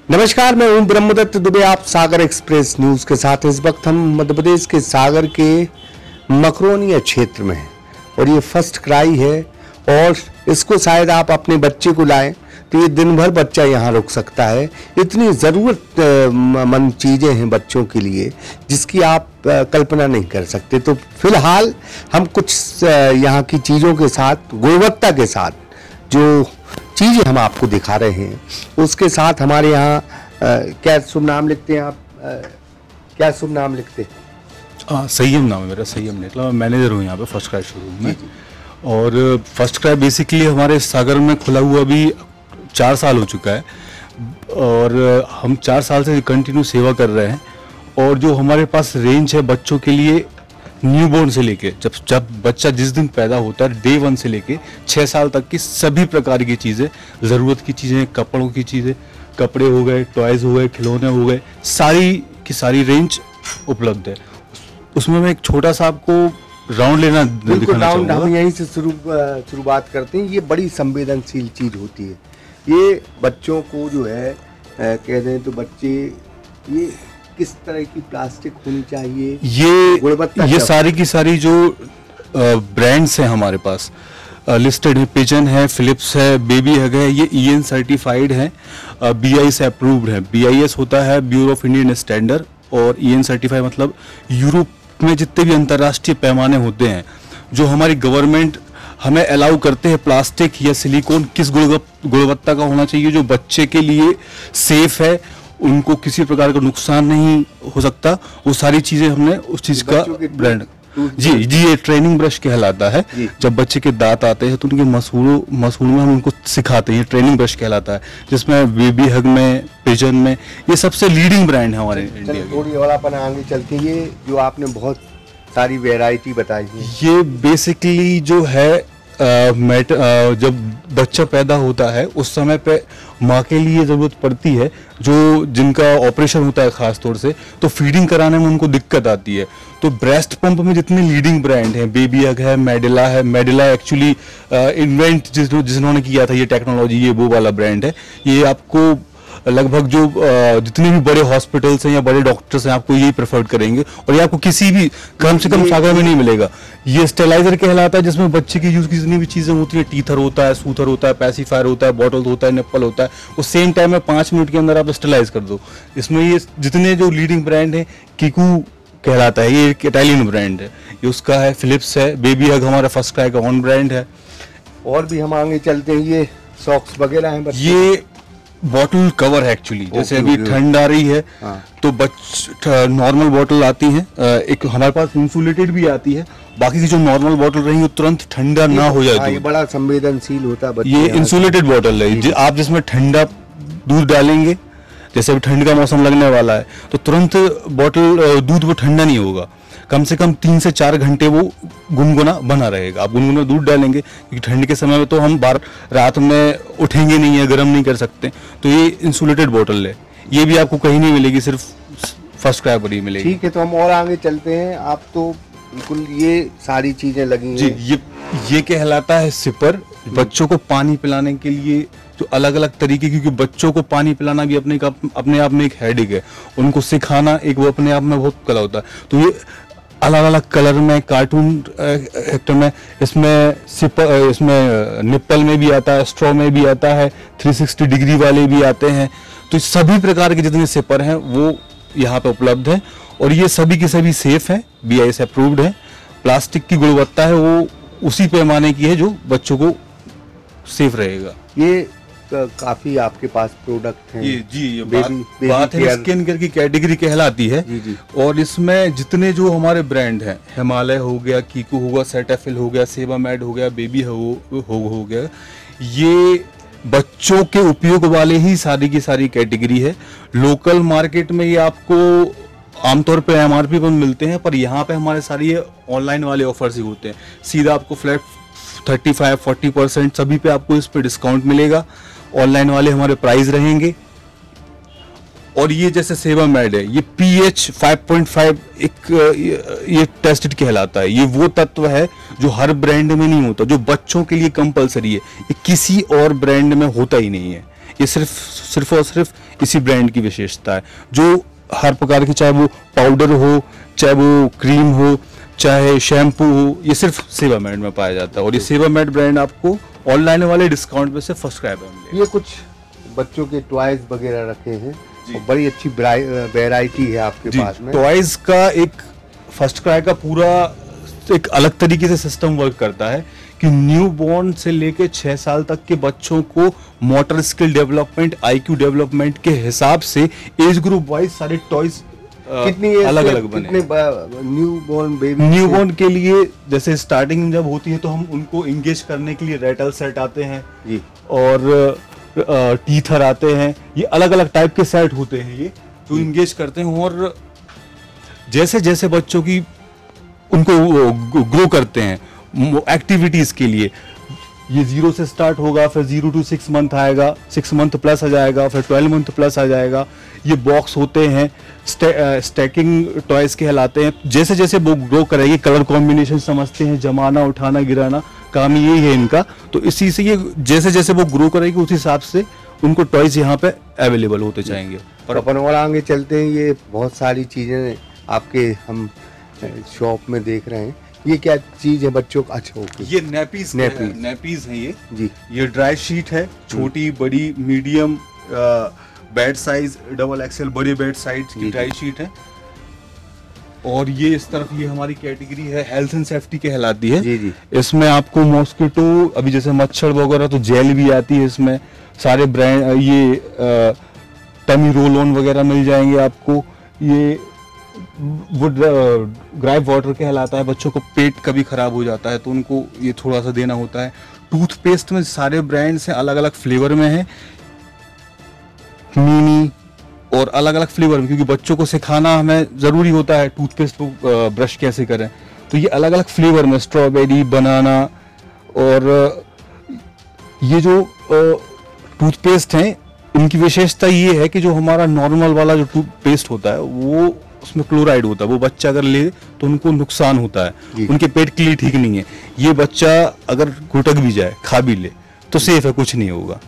नमस्कार, मैं हूं ब्रह्मदत्त दुबे। आप सागर एक्सप्रेस न्यूज के साथ। इस वक्त हम मध्य प्रदेश के सागर के मकरोनिया क्षेत्र में हैं और ये फर्स्ट क्राई है और इसको शायद आप अपने बच्चे को लाएं तो ये दिन भर बच्चा यहाँ रुक सकता है। इतनी ज़रूरतमंद चीज़ें हैं बच्चों के लिए जिसकी आप कल्पना नहीं कर सकते। तो फिलहाल हम कुछ यहाँ की चीज़ों के साथ, गुणवत्ता के साथ जो चीज़ें हम आपको दिखा रहे हैं, उसके साथ हमारे यहाँ क्या शुभ नाम लिखते हैं आप? क्या शुभ नाम लिखते हैं? संयम नाम है मेरा, संयम निकला। मैं मैनेजर हूँ यहाँ पे फर्स्ट क्राई शोरूम में। और फर्स्ट क्राई बेसिकली हमारे सागर में खुला हुआ अभी 4 साल हो चुका है और हम 4 साल से कंटिन्यू सेवा कर रहे हैं। और जो हमारे पास रेंज है बच्चों के लिए, न्यूबॉर्न से लेके जब बच्चा जिस दिन पैदा होता है डे 1 से लेके 6 साल तक की सभी प्रकार की चीज़ें, ज़रूरत की चीज़ें, कपड़ों की चीज़ें, कपड़े हो गए, टॉयज़ हो गए, खिलौने हो गए, सारी की सारी रेंज उपलब्ध है। उसमें मैं एक छोटा सा आपको राउंड लेना दिखाना चाहूँगा। हम यहीं से शुरुआत करते हैं। ये बड़ी संवेदनशील चीज़ होती है। ये बच्चों को जो है कह दें तो बच्चे, ये किस तरह की प्लास्टिक होनी चाहिए, ये सारी की सारी जो ब्रांड्स हैं हमारे पास लिस्टेड है। पिजन है, फिलिप्स है, बेबी हग है, ये EN सर्टिफाइड है, BIS अप्रूव्ड है। BIS होता है ब्यूरो ऑफ इंडियन स्टैंडर्ड और EN सर्टिफाइड मतलब यूरोप में जितने भी अंतर्राष्ट्रीय पैमाने होते हैं जो हमारी गवर्नमेंट हमें अलाउ करते हैं, प्लास्टिक या सिलिकॉन किस गुणवत्ता का होना चाहिए जो बच्चे के लिए सेफ है, उनको किसी प्रकार का नुकसान नहीं हो सकता, वो सारी चीजें हमने उस चीज का ब्रांड जी ये ट्रेनिंग ब्रश कहलाता है। जब बच्चे के दांत आते हैं तो उनके मसूड़ों में हम उनको सिखाते हैं, ये ट्रेनिंग ब्रश कहलाता है। जिसमें बेबी हग में, पिजन में, ये सबसे लीडिंग ब्रांड है हमारे इंडिया की। थोड़ी और अपन आगे चलते हैं। ये जो आपने बहुत सारी वैरायटी बताई है, ये बेसिकली जो है जब बच्चा पैदा होता है उस समय पे माँ के लिए ज़रूरत पड़ती है, जो जिनका ऑपरेशन होता है ख़ास तौर से, तो फीडिंग कराने में उनको दिक्कत आती है। तो ब्रेस्ट पंप में जितने लीडिंग ब्रांड हैं, बेबी हग है, मेडिला है। मेडिला एक्चुअली इन्वेंट जिन्होंने किया था ये टेक्नोलॉजी, ये वो वाला ब्रांड है। ये आपको लगभग जो जितने भी बड़े हॉस्पिटल्स हैं या बड़े डॉक्टर्स हैं आपको यही प्रेफर करेंगे और ये आपको किसी भी कम से कम सागर में नहीं मिलेगा। ये स्टेलाइजर कहलाता है जिसमें बच्चे की यूज की जितनी भी चीजें होती है, टीथर होता है, सूथर होता है, पैसिफायर होता है, बॉटल होता है, निप्पल होता है, वो सेम टाइम में 5 मिनट के अंदर आप स्टेलाइज कर दो। इसमें ये जितने जो लीडिंग ब्रांड है, कीकू कहलाता है, ये एक इटालियन ब्रांड है, ये उसका है। फिलिप्स है, बेबी हग हमारा फर्स्ट क्राई का ऑन ब्रांड है। और भी हम आगे चलते हैं। ये सॉक्स वगैरह हैं, ये बॉटल कवर है एक्चुअली। जैसे अभी ठंड आ रही है तो नॉर्मल बॉटल आती है, एक हमारे पास इंसुलेटेड भी आती है। बाकी की जो नॉर्मल बॉटल रही वो तुरंत ठंडा ना हो जाए, ये बड़ा संवेदनशील होता है। ये इंसुलेटेड बॉटल है। आप जिसमें ठंडा दूध डालेंगे, जैसे अभी ठंड का मौसम लगने वाला है तो तुरंत बॉटल दूध वो ठंडा नहीं होगा, कम से कम 3 से 4 घंटे वो गुनगुना बना रहेगा। आप गुनगुना दूध डालेंगे क्योंकि ठंड के समय में तो हम रात में उठेंगे नहीं है, गर्म नहीं कर सकते, तो ये इंसुलेटेड बोतल है। ये भी आपको कहीं नहीं मिलेगी, सिर्फ फर्स्ट क्राई पर ही मिलेगी। ठीक है, तो हम और आगे चलते हैं। आप तो बिल्कुल ये सारी चीजें लगी जी। ये कहलाता है सिपर। बच्चों को पानी पिलाने के लिए जो अलग अलग तरीके, क्योंकि बच्चों को पानी पिलाना भी अपने आप में एक हेडेक है, उनको सिखाना एक वो अपने आप में बहुत कला होता है। तो ये अलग अलग कलर में, कार्टून एक्टर में, इसमें निप्पल में भी आता है, स्ट्रॉ में भी आता है, 360 डिग्री वाले भी आते हैं। तो सभी प्रकार के जितने सिपर हैं वो यहाँ पे उपलब्ध है और ये सभी के सभी सेफ है, BIS अप्रूव्ड है। प्लास्टिक की गुणवत्ता है वो उसी पैमाने की है जो बच्चों को सेफ रहेगा। ये काफी आपके पास प्रोडक्ट हैं। ये बात है स्किन केयर की कैटेगरी कहलाती है। जी। और इसमें जितने जो हमारे ब्रांड हैं, हिमालय हो गया, कीकू होगा, सेटाफिल हो गया, सेबामेड हो गया, बेबी हो गया, ये बच्चों के उपयोग वाले ही सारी की सारी कैटेगरी है। लोकल मार्केट में ये आपको आमतौर पे MRP पर मिलते हैं, पर यहाँ पे हमारे सारी ऑनलाइन वाले ऑफर्स ही होते हैं। सीधा आपको फ्लैट 35-40% सभी पे आपको इस पे डिस्काउंट मिलेगा। ऑनलाइन वाले हमारे प्राइस रहेंगे। और ये जैसे सेबामेड है, ये pH 5.5 ये टेस्टेड कहलाता है। ये वो तत्व है जो हर ब्रांड में नहीं होता, जो बच्चों के लिए कंपलसरी है। ये किसी और ब्रांड में होता ही नहीं है। ये सिर्फ और सिर्फ इसी ब्रांड की विशेषता है, जो हर प्रकार की, चाहे वो पाउडर हो, चाहे वो क्रीम हो, चाहे शैम्पू हो, ये सिर्फ सेवामेड में पाया जाता है। और ये सेवामेड ब्रांड आपको ऑनलाइन वाले डिस्काउंट में से फर्स्ट क्राई में मिलेगा। ये कुछ बच्चों के टॉयज वगैरह रखे हैं और बड़ी अच्छी वैरायटी है आपके पास में। टॉयज का एक फर्स्ट क्राई का पूरा एक अलग तरीके से सिस्टम वर्क करता है कि न्यू बॉर्न से लेके 6 साल तक के बच्चों को motor skill development, IQ development के हिसाब से एज ग्रुप वाइज सारे टॉयज कितनी अलग अलग बने। New born baby, new born के लिए जैसे स्टार्टिंग जब होती है तो हम उनको इंगेज करने के लिए रेटल सेट आते हैं जी, और टीथर आते हैं। ये अलग अलग टाइप के सेट होते हैं ये जो इंगेज करते हैं। और जैसे जैसे बच्चों की उनको ग्रो करते हैं एक्टिविटीज के लिए, ये 0 से स्टार्ट होगा, फिर 0 to 6 मंथ आएगा, 6 मंथ प्लस आ जाएगा, फिर 12 मंथ प्लस आ जाएगा। ये बॉक्स होते हैं, स्टैकिंग टॉयज कहलाते हैं। जैसे जैसे वो ग्रो करेगी, कलर कॉम्बिनेशन समझते हैं, जमाना, उठाना, गिराना, काम यही है इनका। तो इसी से ये जैसे जैसे वो ग्रो करेगी उस हिसाब से उनको टॉयज यहाँ पे अवेलेबल होते जाएंगे। और अपन और आगे चलते हैं। ये बहुत सारी चीजें आपके हम शॉप में देख रहे हैं। ये क्या चीज है बच्चों का? अच्छा, ओके, ये नैपीज हैं ये जी। ये ड्राई शीट है, छोटी, बड़ी, medium, bed size, double XL, बड़ी बेड साइज की ड्राई शीट है। और ये इस तरफ ये हमारी कैटेगरी है हेल्थ एंड सेफ्टी कहलाती है जी जी। इसमें आपको मॉस्किटो, अभी जैसे मच्छर वगैरह, तो जेल भी आती है इसमें। सारे ब्रांड, ये टमी रोल ऑन वगैरह मिल जाएंगे आपको। ये वुड ग्राइप वाटर कहलाता है। बच्चों को पेट कभी खराब हो जाता है तो उनको ये थोड़ा सा देना होता है। टूथपेस्ट में सारे ब्रांड्स हैं, अलग अलग फ्लेवर में है, मिनी और अलग अलग फ्लेवर में, क्योंकि बच्चों को सिखाना हमें ज़रूरी होता है टूथपेस्ट को ब्रश कैसे करें। तो ये अलग अलग फ्लेवर में, स्ट्रॉबेरी, बनाना। और ये जो टूथपेस्ट हैं, इनकी विशेषता ये है कि जो हमारा नॉर्मल वाला जो टूथपेस्ट होता है वो उसमें क्लोराइड होता है, वो बच्चा अगर ले तो उनको नुकसान होता है, उनके पेट के लिए ठीक नहीं है। ये बच्चा अगर घुटक भी जाए, खा भी ले तो सेफ है, कुछ नहीं होगा।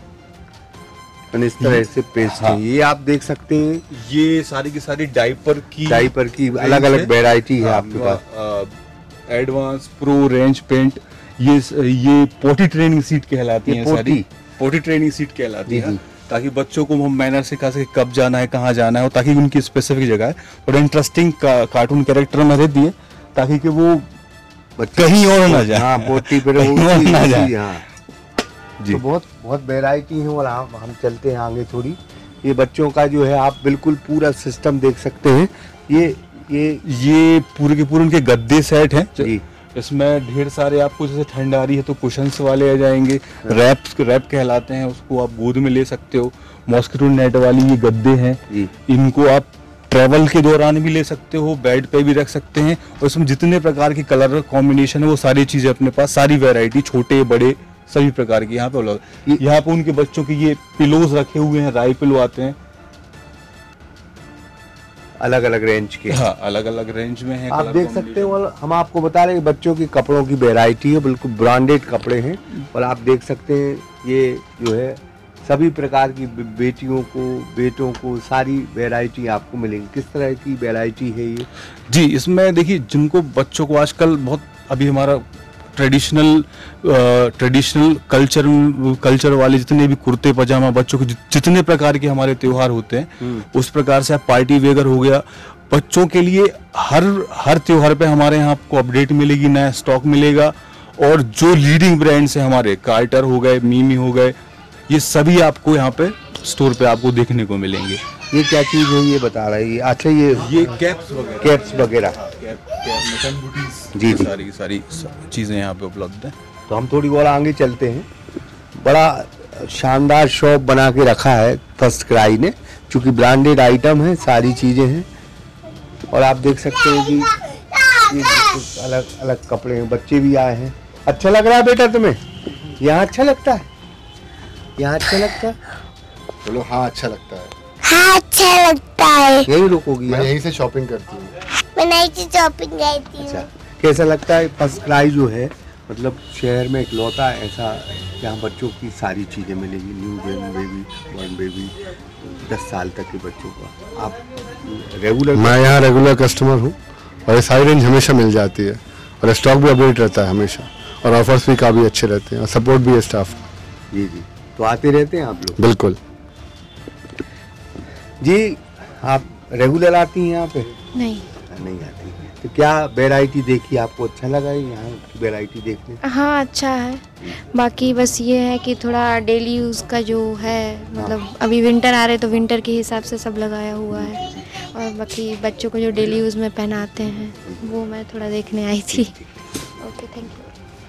इस तरह से पेस्ट है। ये आप देख सकते हैं, ये सारी की सारी डाइपर की अलग अलग वैरायटी है आपके पास। Advance, pro, range, paint. ये पोटी ट्रेनिंग सीट कहलाती है, सारी पोटी ट्रेनिंग सीट कहलाती है, ताकि बच्चों को हम मैनर सिखा सके, कब जाना है, कहाँ जाना है, और ताकि उनकी स्पेसिफिक जगह है और इंटरेस्टिंग कार्टून कैरेक्टर में रहती है, ताकि कि वो कहीं और ना जाए। हाँ, पोटी पे ना जाए। जी। तो बहुत बहुत वैरायटी है। और हम चलते हैं आगे थोड़ी। ये बच्चों का जो है, आप बिल्कुल पूरा सिस्टम देख सकते हैं। ये पूरे के पूरे उनके गद्दे सेट हैं जी। इसमें ढेर सारे आपको, जैसे ठंड आ रही है तो कुशन्स वाले आ जाएंगे, रैप कहलाते हैं, उसको आप गोद में ले सकते हो। मॉस्किटो नेट वाली ये गद्दे हैं, इनको आप ट्रैवल के दौरान भी ले सकते हो, बेड पे भी रख सकते हैं। और इसमें जितने प्रकार के कलर कॉम्बिनेशन है वो सारी चीजें अपने पास, सारी वैरायटी, छोटे बड़े सभी प्रकार की यहाँ पे उपलब्ध। यहाँ पे उनके बच्चों के ये पिलोज रखे हुए हैं, राई पिलो आते हैं, अलग अलग रेंज के। हाँ, अलग अलग रेंज में है। आप देख सकते हो। हम आपको बता रहे हैं बच्चों की कपड़ों की वैरायटी है, बिल्कुल ब्रांडेड कपड़े हैं। और आप देख सकते हैं, ये जो है सभी प्रकार की बेटियों को, बेटों को सारी वैरायटी आपको मिलेगी। किस तरह की वैरायटी है ये? जी, इसमें देखिए, जिनको बच्चों को आजकल बहुत, अभी हमारा ट्रेडिशनल कल्चर वाले जितने भी कुर्ते पजामा, बच्चों के जितने प्रकार के हमारे त्योहार होते हैं, उस प्रकार से आप पार्टी वेयर हो गया, बच्चों के लिए हर त्योहार पे हमारे यहाँ आपको अपडेट मिलेगी, नया स्टॉक मिलेगा। और जो लीडिंग ब्रांड्स हैं हमारे, कार्टर हो गए, मीमी हो गए, ये सभी आपको यहाँ पे स्टोर पे आपको देखने को मिलेंगे। ये क्या चीज है ये बता रहा है? अच्छा, ये कैप्स वगैरह जी जी, सारी चीजें यहाँ पे उपलब्ध हैं। तो हम थोड़ी और आगे चलते हैं। बड़ा शानदार शॉप बना के रखा है फर्स्ट क्राई ने, चूंकि ब्रांडेड आइटम है, सारी चीजें हैं। और आप देख सकते हैं कि ये अलग अलग कपड़े हैं, बच्चे भी आए हैं। अच्छा लग रहा है बेटा तुम्हें? यहाँ अच्छा लगता है? यहाँ अच्छा लगता है? चलो, हाँ अच्छा लगता है। हाँ, अच्छा लगता है। यही रुकोगी? मैं यहीं से शॉपिंग करती हूँ। मैं नहीं से शॉपिंग गई थी। अच्छा, कैसा लगता है फर्स्ट क्राई जो है मतलब शहर में इकलौता ऐसा जहाँ बच्चों की सारी चीज़ें मिलेंगी, न्यू बॉर्न बेबी 10 साल तक के बच्चों का। आप रेगुलर? मैं यहाँ रेगुलर कस्टमर हूँ और ये सारी रेंज हमेशा मिल जाती है और स्टॉक भी अपडेट रहता है हमेशा और ऑफर्स भी काफ़ी अच्छे रहते हैं और सपोर्ट भी है स्टाफ। जी जी, तो आते रहते हैं आप लोग? बिल्कुल जी। आप रेगुलर आती हैं यहाँ पे? नहीं नहीं आती। तो क्या वैरायटी देखी, आपको अच्छा लगा है यहाँ की वैरायटी देखने? हाँ अच्छा है, बाकी बस ये है कि थोड़ा डेली यूज़ का जो है, मतलब अभी विंटर आ रहे तो विंटर के हिसाब से सब लगाया हुआ है, और बाकी बच्चों को जो डेली यूज़ में पहनाते हैं वो मैं थोड़ा देखने आई थी। Okay thank you.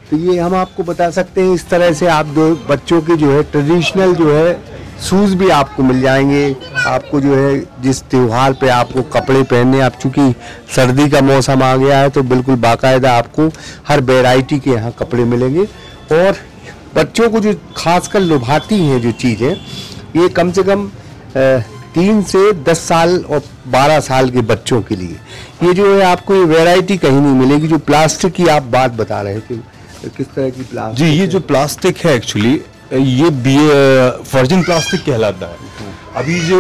तो ये हम आपको बता सकते हैं, इस तरह से आप दो बच्चों के जो है ट्रेडिशनल जो है शूज़ भी आपको मिल जाएंगे। आपको जो है जिस त्योहार पे आपको कपड़े पहनने, आप चूँकि सर्दी का मौसम आ गया है तो बिल्कुल बाकायदा आपको हर वैरायटी के यहाँ कपड़े मिलेंगे। और बच्चों को जो खासकर लुभाती हैं जो चीज़ें, ये कम से कम 3 से 10 साल और 12 साल के बच्चों के लिए ये जो है आपको ये वैरायटी कहीं नहीं मिलेगी। जो प्लास्टिक की आप बात बता रहे थे, किस तरह की प्लास्टिक? जी, ये जो प्लास्टिक है एक्चुअली ये वर्जिन प्लास्टिक कहलाता है। अभी जो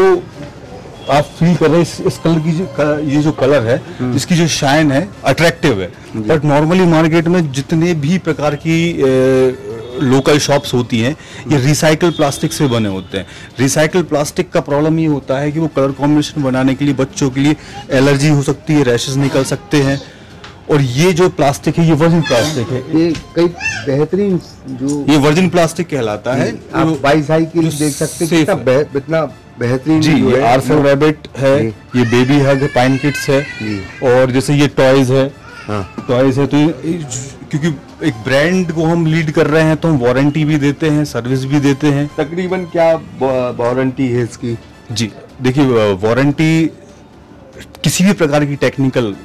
आप फील कर रहे हैं इस कलर की ये जो कलर है, इसकी जो शाइन है अट्रैक्टिव है, बट नॉर्मली मार्केट में जितने भी प्रकार की लोकल शॉप्स होती हैं ये रिसाइकल प्लास्टिक से बने होते हैं। रिसाइकल प्लास्टिक का प्रॉब्लम ये होता है कि वो कलर कॉम्बिनेशन बनाने के लिए बच्चों के लिए एलर्जी हो सकती है, रैशेस निकल सकते हैं। और ये जो प्लास्टिक है ये वर्जिन प्लास्टिक है, ये कई बेहतरीन जो ये वर्जिन प्लास्टिक कहलाता है। आप बाईसाइकिल देख सकते हैं कितना बेहतरीन जी, ये आर्फल रैबिट है, ये बेबी हग है, पाइन किड्स है, और जैसे ये टॉयज है। टॉयज है तो क्योंकि एक ब्रांड को हम लीड कर रहे हैं तो हम वारंटी भी देते हैं, सर्विस भी देते हैं। तकरीबन क्या वारंटी है इसकी? जी देखिए, वारंटी किसी भी प्रकार की टेक्निकल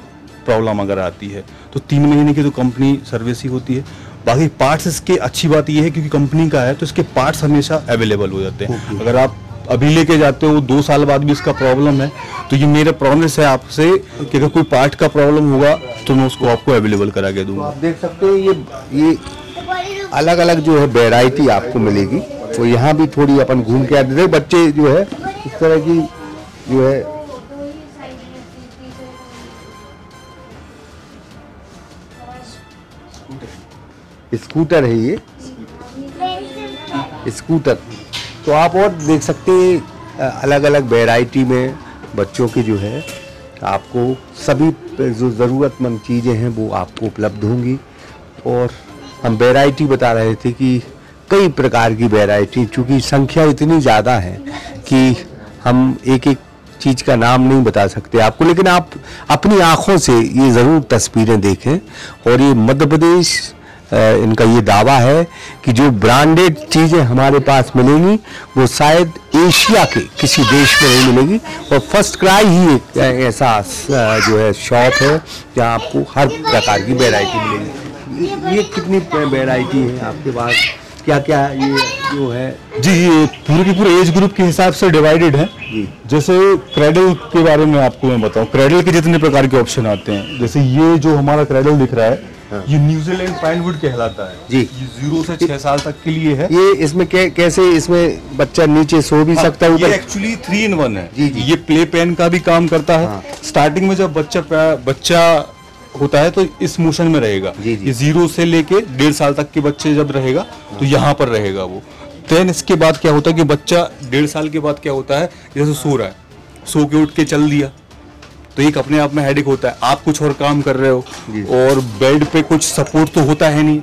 प्रॉब्लम अगर आती है तो 3 महीने की तो कंपनी सर्विस ही होती है। बाकी पार्ट्स इसके अच्छी बात ये है क्योंकि कंपनी का है तो इसके पार्ट्स हमेशा अवेलेबल हो जाते हैं। अगर आप अभी लेके जाते हो 2 साल बाद भी इसका प्रॉब्लम है तो ये मेरा प्रॉमिस है आपसे कि अगर कोई पार्ट का प्रॉब्लम होगा तो मैं उसको आपको अवेलेबल करा के दूंगा। आप देख सकते हैं ये अलग अलग जो है वैरायटी आपको मिलेगी। तो यहाँ भी थोड़ी अपन घूम के आते थे, बच्चे जो है इस तरह की जो है स्कूटर है, ये स्कूटर। तो आप और देख सकते हैं अलग अलग वैरायटी में बच्चों की जो है आपको सभी जो ज़रूरतमंद चीज़ें हैं वो आपको उपलब्ध होंगी। और हम वैरायटी बता रहे थे कि कई प्रकार की वैरायटी, चूँकि संख्या इतनी ज़्यादा है कि हम एक एक चीज़ का नाम नहीं बता सकते आपको, लेकिन आप अपनी आँखों से ये ज़रूर तस्वीरें देखें। और ये मध्य प्रदेश इनका ये दावा है कि जो ब्रांडेड चीज़ें हमारे पास मिलेंगी वो शायद एशिया के किसी देश में नहीं मिलेगी। और फर्स्ट क्राई ही एक ऐसा जो है शॉप है जहाँ आपको हर प्रकार की वैरायटी मिलेगी। ये कितनी वैरायटी है आपके पास, क्या क्या ये जो है? जी, ये पूरे के पूरे एज ग्रुप के हिसाब से डिवाइडेड है। जैसे क्रेडल के बारे में आपको मैं बताऊं, क्रेडल के जितने प्रकार के ऑप्शन आते हैं, जैसे ये जो हमारा क्रेडल दिख रहा है ये न्यूजीलैंड पाइनवुड कहलाता है जी। ये 0 से 6 साल तक के लिए है। ये इसमें कैसे इसमें बच्चा नीचे सो भी सकता है? ये एक्चुअली 3 in 1 है जी। ये प्ले पेन का भी काम करता है। स्टार्टिंग में जब बच्चा होता है तो इस मोशन में रहेगा। ये 0 से लेके 1.5 साल तक के बच्चे जब रहेगा तो यहाँ पर रहेगा वो। देन इसके बाद क्या होता है कि बच्चा 1.5 साल के बाद क्या होता है, जैसे सो रहा है, सो के उठ के चल दिया तो एक अपने आप में हेडेक होता है। आप कुछ और काम कर रहे हो और बेड पे कुछ सपोर्ट तो होता है नहीं,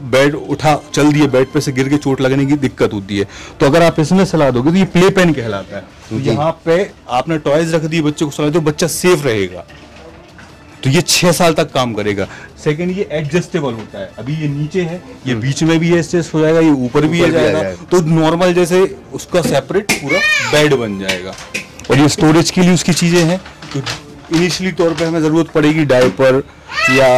बेड उठा चल दिए, बेड पे से गिर के चोट लगने की दिक्कत होती है। तो अगर आप इसमें सलाह दोगे तो ये प्ले पेन कहलाता है। तो यहाँ पे आपने टॉयज रख दिए, बच्चे को सलाह दो, बच्चा सेफ रहेगा तो ये 6 साल तक काम करेगा। सेकंड, ये एडजस्टेबल होता है। अभी ये नीचे है, ये बीच में भी एडजस्ट हो जाएगा, ये ऊपर भी आ जाएगा। तो नॉर्मल जैसे उसका सेपरेट पूरा बेड बन जाएगा। और ये स्टोरेज के लिए उसकी चीजें हैं। तो इनिशियली तौर पे हमें जरूरत पड़ेगी डायपर या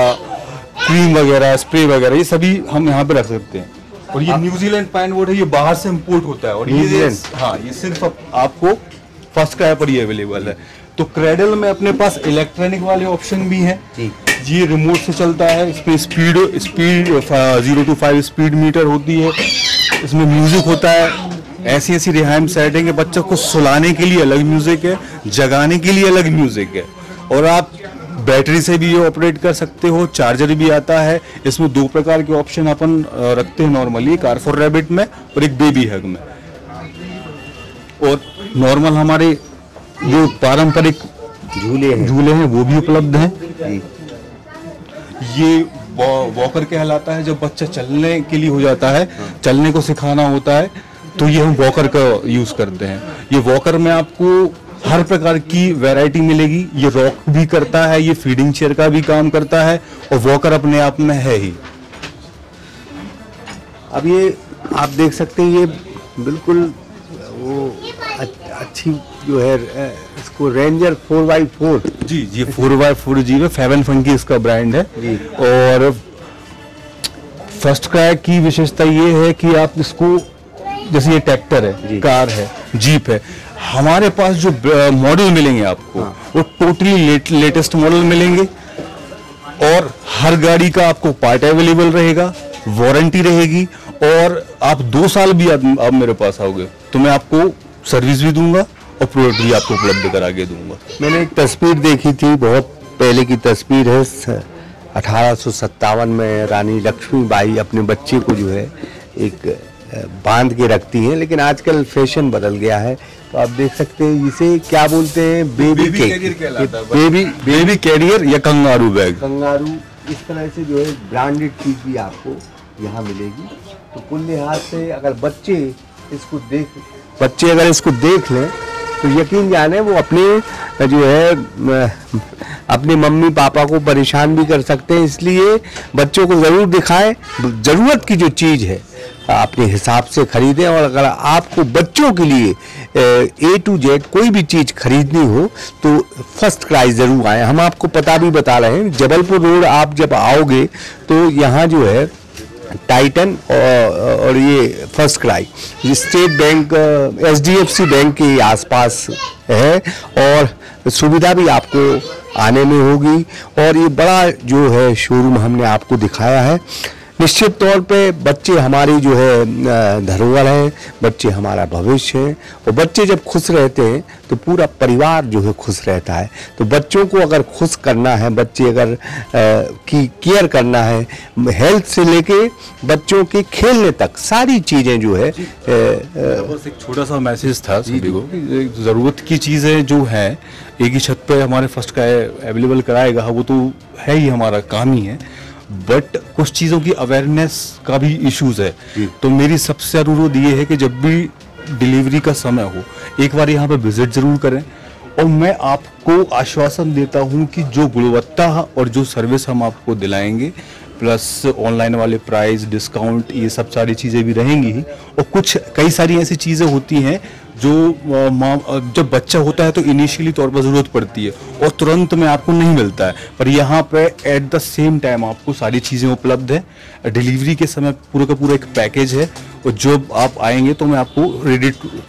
क्रीम वगैरह, स्प्रे वगैरह, ये सभी हम यहाँ पे रख सकते हैं। और ये न्यूजीलैंड पाइनवुड है, ये बाहर से इंपोर्ट होता है। और ये हाँ, ये सिर्फ आपको फर्स्ट क्राई पर ही अवेलेबल है। तो क्रेडल में अपने पास इलेक्ट्रॉनिक वाले ऑप्शन भी हैं, ये रिमोट से चलता है। इसमें स्पीड 0 to 5 स्पीड मीटर होती है। इसमें म्यूजिक होता है। ऐसी ऐसी रिहाइम सेटिंग है। बच्चों को सुलाने के लिए अलग म्यूजिक है, जगाने के लिए अलग म्यूजिक है। और आप बैटरी से भी ये ऑपरेट कर सकते हो, चार्जर भी आता है। इसमें 2 प्रकार के ऑप्शन अपन रखते हैं नॉर्मली, कार फॉर रैबिट में और एक बेबी हग में। और नॉर्मल हमारे जो पारंपरिक झूले हैं वो भी उपलब्ध हैं। ये वॉकर कहलाता है। जब बच्चा चलने के लिए हो जाता है, चलने को सिखाना होता है, तो ये हम वॉकर का यूज करते हैं। ये वॉकर में आपको हर प्रकार की वैरायटी मिलेगी। ये रॉक भी करता है, ये फीडिंग चेयर का भी काम करता है, और वॉकर अपने आप में है ही। अब ये आप देख सकते हैं, ये बिल्कुल वो अच्छी जो है, इसको रेंजर 4x4 जी, ये 4x4 जी में फेवन फंकी इसका ब्रांड है। और फर्स्ट क्राई की विशेषता ये है कि आप इसको, जैसे ये ट्रैक्टर है, कार है, जीप है, हमारे पास जो मॉडल मिलेंगे आपको, वो टोटली लेटेस्ट मॉडल मिलेंगे। और हर गाड़ी का आपको पार्ट अवेलेबल रहेगा, वारंटी रहेगी। और आप 2 साल भी आप मेरे पास आओगे तो मैं आपको सर्विस भी दूंगा और प्रोडक्ट भी आपको उपलब्ध करा के दूंगा। मैंने एक तस्वीर देखी थी, बहुत पहले की तस्वीर है, 1857 में रानी लक्ष्मीबाई अपने बच्चे को जो है एक बांध के रखती हैं। लेकिन आजकल फैशन बदल गया है, तो आप देख सकते हैं इसे क्या बोलते हैं, बेबी कैरियर या कंगारू बैग। कंगारू इस तरह से जो है ब्रांडेड चीज भी आपको यहाँ मिलेगी। तो कुल लिहाज से अगर बच्चे अगर इसको देख लें तो यकीन जाने वो अपने जो है अपने मम्मी पापा को परेशान भी कर सकते हैं। इसलिए बच्चों को ज़रूर दिखाएं, ज़रूरत की जो चीज़ है अपने हिसाब से खरीदें। और अगर आपको बच्चों के लिए A to Z कोई भी चीज़ खरीदनी हो तो फर्स्ट क्राई ज़रूर आए। हम आपको पता भी बता रहे हैं, जबलपुर रोड आप जब आओगे तो यहाँ जो है टाइटन और ये फर्स्ट क्राई, ये स्टेट बैंक HDFC बैंक के आसपास है, और सुविधा भी आपको आने में होगी। और ये बड़ा जो है शोरूम हमने आपको दिखाया है। निश्चित तौर पे बच्चे हमारी जो है धरोहर है, बच्चे हमारा भविष्य है, और बच्चे जब खुश रहते हैं तो पूरा परिवार जो है खुश रहता है। तो बच्चों को अगर खुश करना है, बच्चे अगर की केयर करना है, हेल्थ से लेके बच्चों के खेलने तक सारी चीज़ें जो है। बस एक छोटा सा मैसेज था सभी को, ज़रूरत की चीज़ें जो हैं एक ही छत पे हमारे फर्स्ट का अवेलेबल कराएगा, वो तो है ही, हमारा काम ही है। बट कुछ चीज़ों की अवेयरनेस का भी इश्यूज है। तो मेरी सबसे अनुरोध ये है कि जब भी डिलीवरी का समय हो, एक बार यहाँ पे विजिट जरूर करें। और मैं आपको आश्वासन देता हूँ कि जो गुणवत्ता और जो सर्विस हम आपको दिलाएंगे, प्लस ऑनलाइन वाले प्राइस, डिस्काउंट, ये सब सारी चीज़ें भी रहेंगी ही। और कई सारी ऐसी चीज़ें होती हैं जो जब बच्चा होता है तो इनिशियली तौर पर ज़रूरत पड़ती है और तुरंत में आपको नहीं मिलता है, पर यहाँ पे एट द सेम टाइम आपको सारी चीज़ें उपलब्ध है। डिलीवरी के समय पूरा का पूरा एक पैकेज है, और जब आप आएंगे तो मैं आपको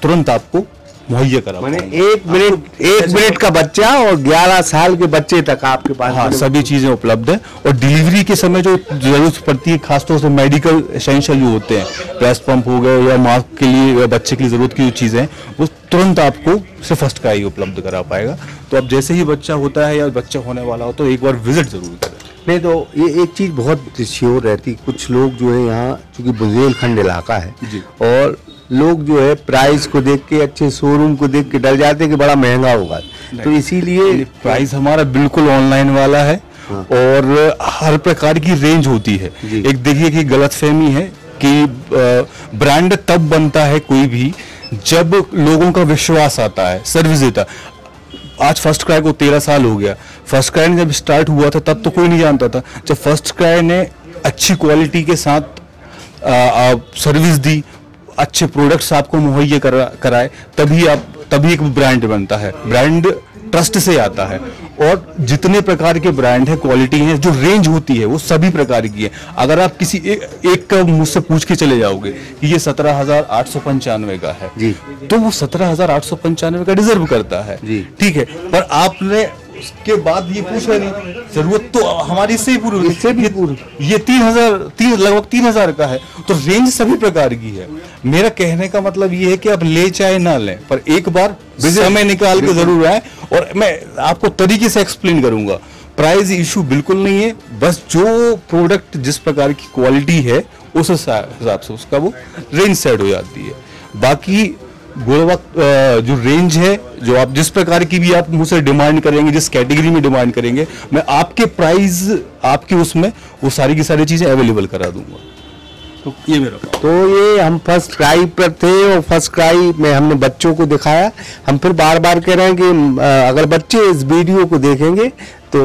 तुरंत आपको मुहैया करा। मैंने एक मिनट का बच्चा और 11 साल के बच्चे तक आपके पास, हाँ, सभी चीजें उपलब्ध है। और डिलीवरी के समय जो जरूरत पड़ती है, खासतौर से मेडिकल एसेंशियल जो होते हैं, ब्रेस्ट पंप हो गए या माँ के लिए या बच्चे के लिए जरूरत की जो चीजें हैं, वो तुरंत आपको सिर्फ फर्स्ट का ही उपलब्ध करा पाएगा। तो अब जैसे ही बच्चा होता है या बच्चा होने वाला हो तो एक बार विजिट जरूर करें। नहीं तो ये एक चीज़ बहुत श्योर रहती, कुछ लोग जो है यहाँ चूँकि बुंदेलखंड इलाका है और लोग जो है प्राइस को देख के, अच्छे शोरूम को देख के डर जाते हैं कि बड़ा महंगा होगा, तो इसीलिए प्राइस हमारा बिल्कुल ऑनलाइन वाला है। हाँ। और हर प्रकार की रेंज होती है। एक देखिए कि गलतफहमी है कि ब्रांड तब बनता है कोई भी जब लोगों का विश्वास आता है, सर्विस देता। आज फर्स्ट क्राई को 13 साल हो गया। फर्स्ट क्राई जब स्टार्ट हुआ था तब तो कोई नहीं जानता था। जब फर्स्ट क्राई ने अच्छी क्वालिटी के साथ सर्विस दी, अच्छे प्रोडक्ट्स आपको मुहैया कराए, तभी एक ब्रांड बनता है। ब्रांड ट्रस्ट से आता है। और जितने प्रकार के ब्रांड है, क्वालिटी है, जो रेंज होती है वो सभी प्रकार की है। अगर आप किसी एक का मुझसे पूछ के चले जाओगे कि ये 17,895 का है जी, तो वो 17,895 का डिजर्व करता है, ठीक है। पर आपने उसके बाद ये पूछ रहे नहीं, जरूरत तो हमारी इससे ही पूरी होगी। इससे भी पूरी। ये लगभग 3000 का है, तो रेंज सभी प्रकार की है। मेरा कहने का मतलब ये है कि आप ले चाहे ना लें, पर एक बार समय निकाल के जरूर आए, और मैं आपको तरीके से एक्सप्लेन करूंगा। प्राइस इशू बिल्कुल नहीं है, बस जो प्रोडक्ट जिस प्रकार की क्वालिटी है उस हिसाब से उसका वो रेंज सेट हो जाती है। बाकी गुणवत्ता जो रेंज है, जो आप जिस प्रकार की भी आप मुझसे डिमांड करेंगे, जिस कैटेगरी में डिमांड करेंगे, मैं आपके प्राइस आपकी उसमें वो सारी की सारी चीजें अवेलेबल करा दूंगा। तो ये मेरा काम। तो ये हम फर्स्ट क्राई पर थे, और फर्स्ट क्राई में हमने बच्चों को दिखाया। हम फिर बार बार कह रहे हैं कि अगर बच्चे इस वीडियो को देखेंगे तो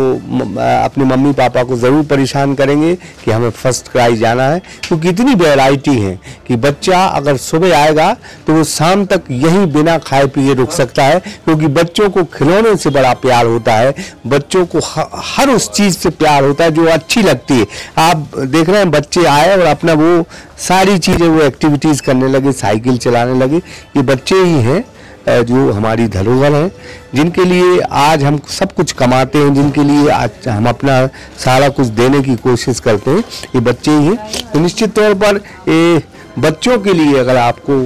अपने मम्मी पापा को ज़रूर परेशान करेंगे कि हमें फर्स्ट क्राई जाना है, क्योंकि इतनी वैरायटी है कि बच्चा अगर सुबह आएगा तो वो शाम तक यहीं बिना खाए पिए रुक सकता है, क्योंकि बच्चों को खिलौने से बड़ा प्यार होता है, बच्चों को हर उस चीज़ से प्यार होता है जो अच्छी लगती है। आप देख रहे हैं बच्चे आए और अपना वो सारी चीज़ें वो एक्टिविटीज़ करने लगे, साइकिल चलाने लगे। ये बच्चे ही हैं जो हमारी धरोहर हैं, जिनके लिए आज हम सब कुछ कमाते हैं, जिनके लिए आज हम अपना सारा कुछ देने की कोशिश करते हैं, ये बच्चे ही हैं। तो निश्चित तौर पर ये बच्चों के लिए अगर आपको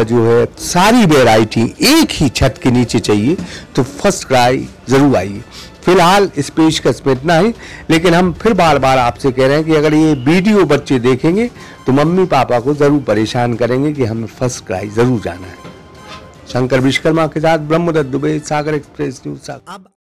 जो है सारी वैरायटी एक ही छत के नीचे चाहिए तो फर्स्ट क्राई ज़रूर आइए। फिलहाल इस पेशकश में इतना ही, लेकिन हम फिर बार बार आपसे कह रहे हैं कि अगर ये वीडियो बच्चे देखेंगे तो मम्मी पापा को ज़रूर परेशान करेंगे कि हमें फर्स्ट क्राई ज़रूर जाना है। शंकर विश्वकर्मा के साथ ब्रह्मदत्त दुबे, सागर एक्सप्रेस न्यूज़।